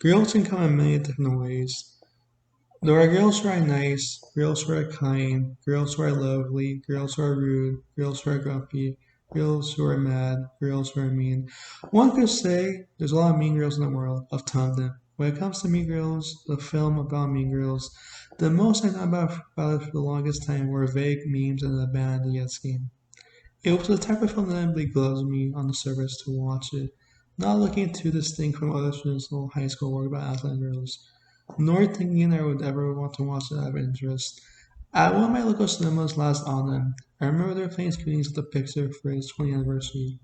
Girls can come in many different ways. There are girls who are nice, girls who are kind, girls who are lovely, girls who are rude, girls who are grumpy, girls who are mad, girls who are mean. One could say there's a lot of mean girls in the world, of ton of them. When it comes to Mean Girls, the film about Mean Girls, the most I know about it for the longest time were vague memes and an abandoned yet scheme. It was the type of film that immediately glows me on the surface to watch it, not looking too distinct from other traditional high school work about athletic girls, nor thinking I would ever want to watch it out of interest. At one of my local cinemas last autumn, I remember they were playing screenings of the picture for its 20th anniversary.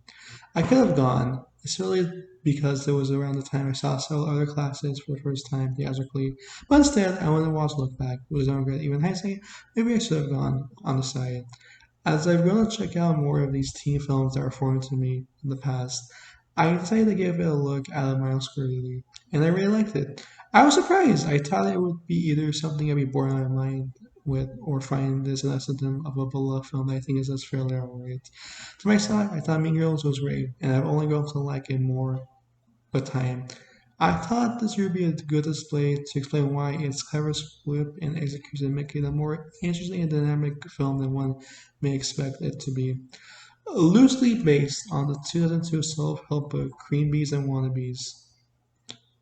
I could have gone, especially because it was around the time I saw several other classes for the first time theatrically, but instead I wanted to watch Look Back, which I regret even hindsight, maybe I should have gone on the side. As I've grown to check out more of these teen films that were foreign to me in the past, I decided to give it a look out of my own curiosity, and I really liked it. I was surprised. I thought it would be either something I'd be bored out of my mind with, or find this an essence of a beloved film that I think is just fairly alright. For myself, I thought Mean Girls was great, and I've only grown to like it more with time. I thought this would be a good display to explain why its clever script and execution make it a more interesting and dynamic film than one may expect it to be. Loosely based on the 2002 self-help book Cream Bees and Wannabes,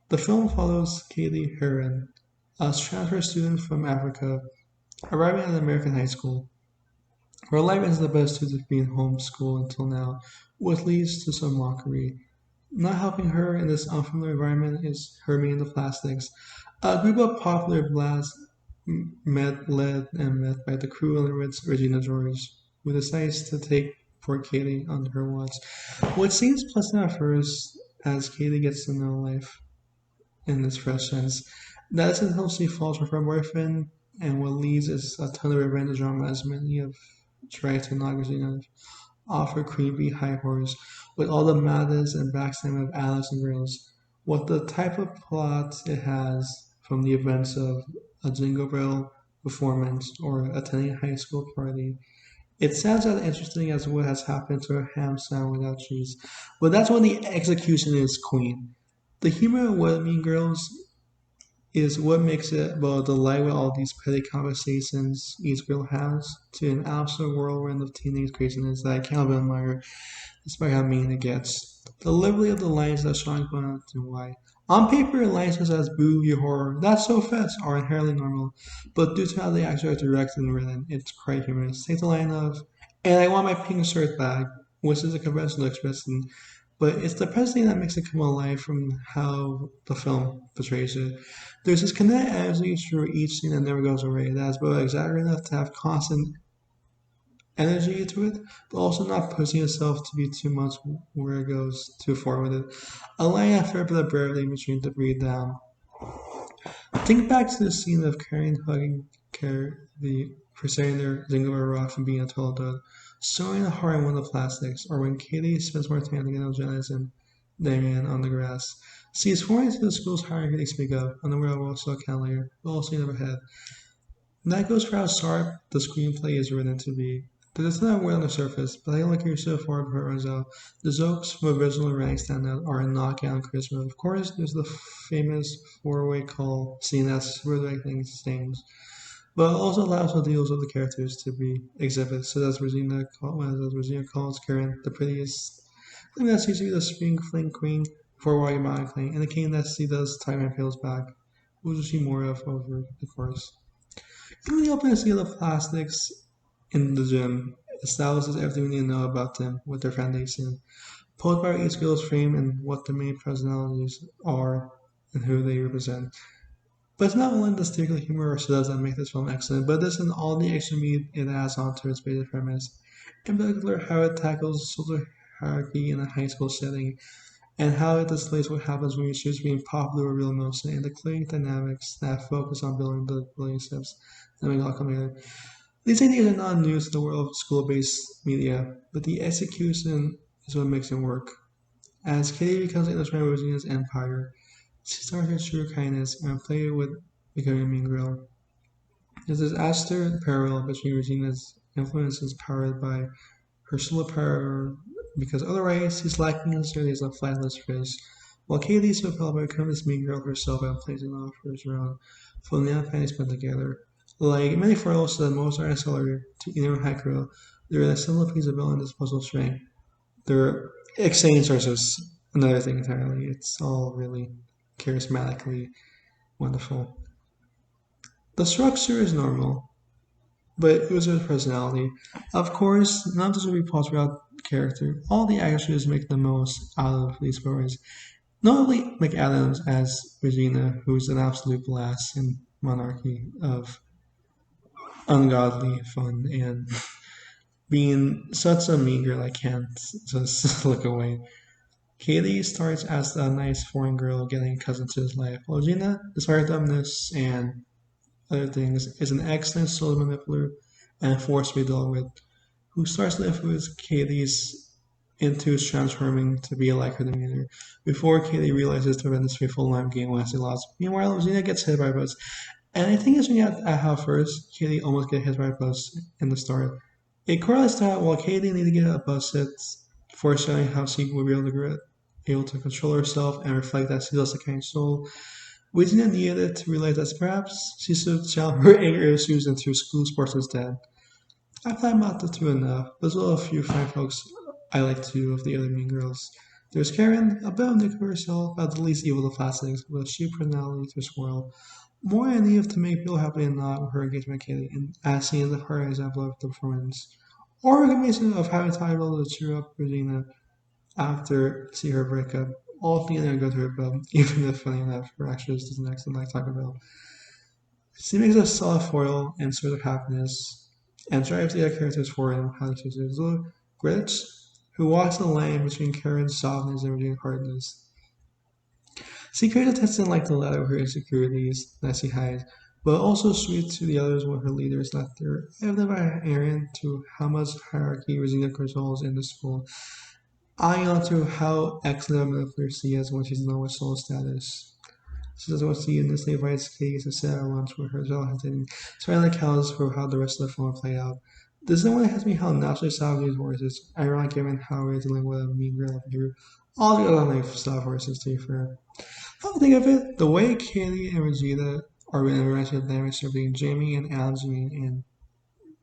the film follows Kaylee Heron, a transfer student from Africa, arriving at an American high school. Her life is the best due to being homeschooled until now, which leads to some mockery. Not helping her in this unfamiliar environment is her meeting the plastics, a group of popular blasts led by the crew under its Regina George, who decides to take poor Kaylee under her watch. What seems pleasant at first, as Kaylee gets to know life in this fresh sense, that is until she falls for her boyfriend, and what leads is a ton of revenge drama as many have tried to knock Regina off her creepy high horse with all the madness and backstabbing of Alice and girls. What the type of plot it has from the events of a Jingle Bell performance or attending a high school party. It sounds as interesting as what has happened to a ham sandwich without cheese. But that's when the execution is queen. The humor of what Mean Girls is what makes it well delight with all these petty conversations each girl has to an absolute whirlwind of teenage craziness that I can't help but admire despite how mean it gets. The delivery of the lines that Sean Connery and why. On paper, lines such as "boo, you horror," "that's so fast" are inherently normal, but due to how they actually are directed and written, it's quite humorous. Take the line of, "and I want my pink shirt back," which is a conventional expression, but it's the presence that makes it come alive from how the film portrays it. There's this kinetic energy through each scene that never goes away. That's both exaggerated enough to have constant energy to it, but also not pushing itself to be too much where it goes too far with it. Allowing a fair bit of barely in between to breathe down. Think back to the scene of Karen hugging the for saying their Jingle Bell Rock and being a total dud, sewing a heart in one of the plastics, or when Katie spends more time together with Janice and Damian on the grass. See, it's foreign to the school's hierarchy they speak of, unaware of also a later, but also in overhead. And that goes for how sharp the screenplay is written to be. There's not well on the surface, but I look here so far before it runs out. The jokes from original rank stand out are a knockout and charisma. Of course, there's the famous four-way call scene that's really things stings, but also allows the deals of the characters to be exhibits. So as Regina calls Karen the prettiest, I that seems to be the spring fling queen before walking by and the king that she does time and feels back. Which we'll see more of over the course. Even the opening scene of plastics in the gym establishes everything we need to know about them with their foundation, pulled by each girl's frame and what the main personalities are and who they represent. But it's not only the typical humor or studs that make this film excellent, but this and all the extra meat it adds onto its basic premise. In particular, how it tackles social hierarchy in a high school setting, and how it displays what happens when you choose being popular or real emotion, and the clear dynamics that focus on building the relationships that make it all come together. These ideas are not new to the world of school-based media, but the execution is what makes it work. As Kitty becomes illustrated with Regina's empire, she starts her true kindness and play with becoming a mean girl. There's this Aster parallel between Regina's influences powered by her solar power, because otherwise she's lacking necessarily as a flightless fish, while Kaylee so probably becomes this mean girl herself and plays it off for his own, fully and family spent together. Like many foils that most are ancillary to either high girl, they're a similar piece of villain disposal strength. Their exchange are just another thing entirely. It's all really charismatically wonderful. The structure is normal, but it was his personality. Of course, none of this would be possible without character. All the actors make the most out of these stories. Notably, McAdams as Regina, who's an absolute blast in Monarchy of ungodly fun and being such a mean girl I can't just look away. Kaylee starts as a nice foreign girl getting accustomed to his life, while Regina, despite her dumbness and other things, is an excellent soul manipulator and force to be dealt with, who starts to influence Kaylee's into transforming to be like her demeanor, before Kaylee realizes to win this faithful lime game when she lost. Meanwhile, Regina gets hit by a bus, and I think it's when at how first Kaylee almost gets hit by a bus in the start. It correlates to how while Kaylee needed to get a bus hit, foreshadowing how she will be able to control herself and reflect that she lost a kind soul. Regina needed to realize that perhaps she should channel her anger issues into school sports instead. I've thought about the two enough. There's also a few fine folks I like too of the other mean girls. There's Karen, a bit of Nick herself, about the least evil of the classics, with a sheer personality to swirl. More naive to make people happy than not with her engagement with Katie, and as seen as a her example of the performance. Or a combination of having time to cheer up Regina after see her breakup. All three of them go to her bed, even if funny enough, her actress doesn't actually like Taco Bell. She makes a solid foil and sort of happiness, and drives the other characters forward in how to choose Grits, who walks the line between Karen's softness and Regina's hardness. She creates a tension like the latter of her insecurities that she hides, but also sweet to the others when her leader is not there, evident by Aaron to how much hierarchy Regina controls in the school, adding on to how excellent a manipulator she is when she's low with soul status. She doesn't want to see in this invites Katie to set at once with her jaw hesitating, trying to account for how the rest of the film will play out. This is one that has me how naturally solid these voices, ironic given how we're dealing with a mean girl up here. All the other life style voices, to be fair. Come to think of it, the way Kaylee and Regina are in a relationship dynamics between Jamie and Angeline and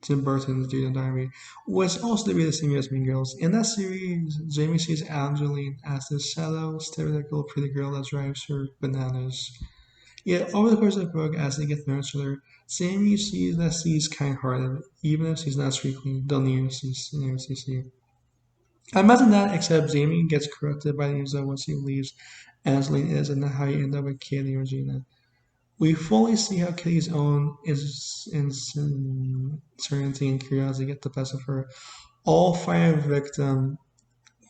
Tim Burton's Judah Diary was also to be the same as Mean Girls. In that series, Jamie sees Angeline as this shallow, stereotypical pretty girl that drives her bananas. Yet over the course of the book, as they get to know each other, Jamie sees that she's kind-hearted, even if she's not strictly the news CC. I imagine that, except Jamie gets corrupted by the news of what she believes Angeline is, and how you end up with Kaylee and Regina. We fully see how Kitty's own insanity and curiosity get the best of her, all falling victim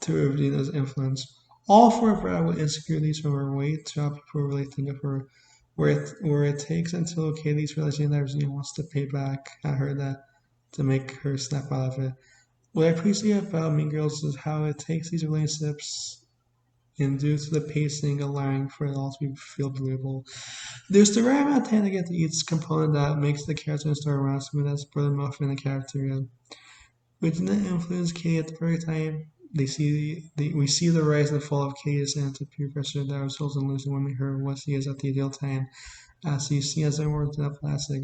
to Regina's influence. All for a brat with insecurities from her weight to how people really think of her, where it takes until Katie's realizing that Regina wants to pay back at her that to make her snap out of it. What I appreciate about Mean Girls is how it takes these relationships and due to the pacing allowing for it all to feel believable. There's the right amount of time to get to each component that makes the character and story around smooth as Brother Muffin and the character again. Which didn't influence Katie at the very time. We see the rise and fall of Katie's into peer pressure that results in losing women her what she is at the ideal time, as you see as a more than plastic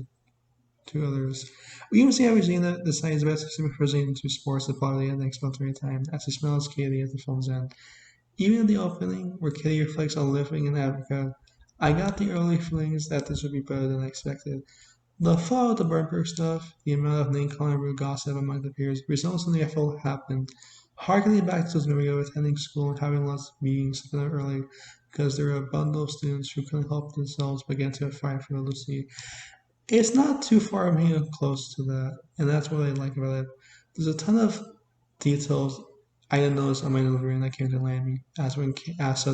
to others. We even see how Regina decides best to swim Regina into sports the body at the explanatory time, as she smells Katie at the film's end. Even in the opening, where Katie reflects on living in Africa, I got the early feelings that this would be better than I expected. The fall of the Bernberg stuff, the amount of name-calling and rude gossip among the peers, results in the I felt happened. Harkening back to those memories of attending school and having lots of meetings early because there were a bundle of students who couldn't help themselves but get into a fight for Lucy. It's not too far from being close to that, and that's what I like about it. There's a ton of details I didn't notice on my delivery that came to land me, such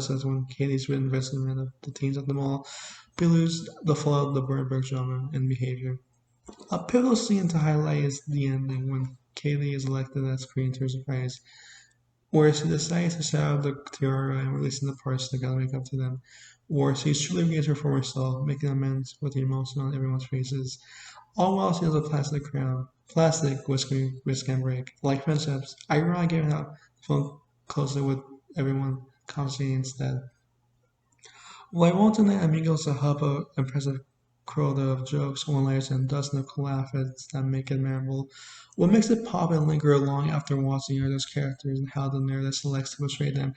as when Katie's written investment of the teens at the mall preludes the fallout of the Bernberg genre and behavior. A pivotal scene to highlight is the ending when Katie is elected as queen to her surprise, where she decides to shout out the tiara and releasing the parts that gotta make up to them, where she truly regains her former self, making amends with the emotion on everyone's faces, all while she has a plastic crown. Plastic whisk and break. Like friendships, I really given up phone closer with everyone constantly instead. Why won't an Amigos a hub of impressive quota of jokes, one-liners, and dozens of collaphs that make it memorable? What makes it pop and linger long after watching those characters and how the narrator selects to portray them?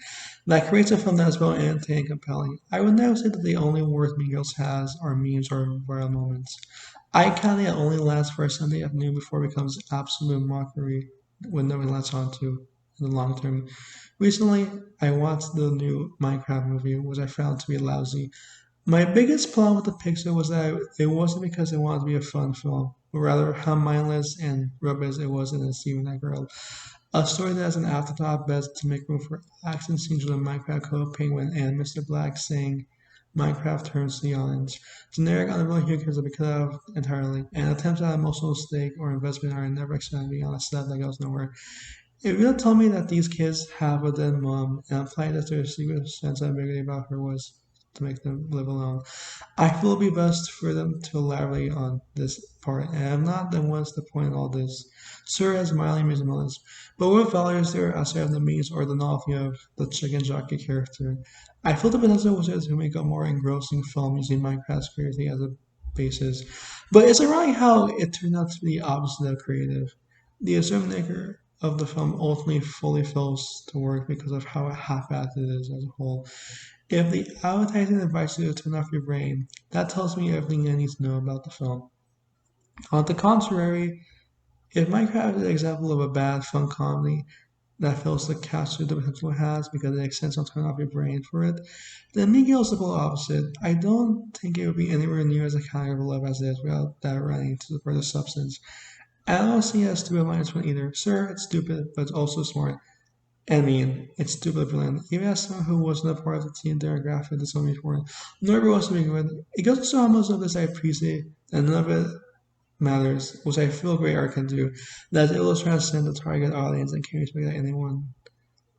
That creates a film that is both entertaining and compelling. I would never say that the only worth Migos has are memes or viral moments. Eye candy that only lasts for a Sunday afternoon before it becomes absolute mockery when nobody latches on to in the long term. Recently, I watched the new Minecraft movie, which I found to be lousy. My biggest problem with the Pixar was that it wasn't because it wanted to be a fun film, but rather how mindless and rubbish it was in deceiving that girl. A story that has an afterthought best to make room for action scenes with a Minecraft code penguin and Mr. Black saying Minecraft turns to the orange. Generic unreal humor can be cut out entirely, and attempts at emotional stake or investment are never extended beyond a step that goes nowhere. It really told me that these kids have a dead mom, and implied that their secret sense of ambiguity about her was to make them live alone. I feel it would be best for them to elaborate on this part, and I'm not the ones to point all this. Sir has mildly amusing moments, but what value is there outside of the means or the novelty of the chicken jockey character? I feel the potential was to make a more engrossing film using Minecraft's creativity as a basis, but it's ironic how it turned out to be the opposite of creative. The assumed maker of the film ultimately fully fails to work because of how half-assed it is as a whole. If the advertising invites you to turn off your brain, that tells me everything I need to know about the film. On the contrary, if Minecraft is an example of a bad, fun comedy that fails to capture the potential it has because it extends on turning off your brain for it, then Miguel is the polar opposite. I don't think it would be anywhere near as accountable as it is without that running to the further substance. I don't see it as stupid minus one either. Sure, it's stupid, but it's also smart. I mean, it's stupid brilliant. Even as someone who wasn't a part of the team demographic that's on before, nobody wants to be good. It goes to show how much of this I appreciate, and none of it matters, which I feel great art can do. That it will transcend the target audience and can respect anyone.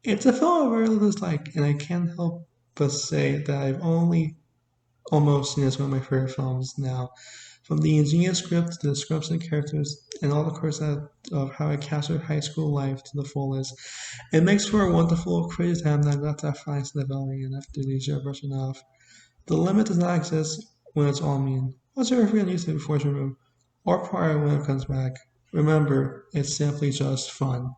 It's a film I really dislike, and I can't help but say that I've only almost seen as one of my favorite films now. From the ingenious script to the scripts and characters, and all the course of how it captured high school life to the fullest. It makes for a wonderful, crazy time that got that finds developing and after the year brushing off. The limit does not exist when it's all mean. What's your free on YouTube before it's removed? Or prior when it comes back? Remember, it's simply just fun.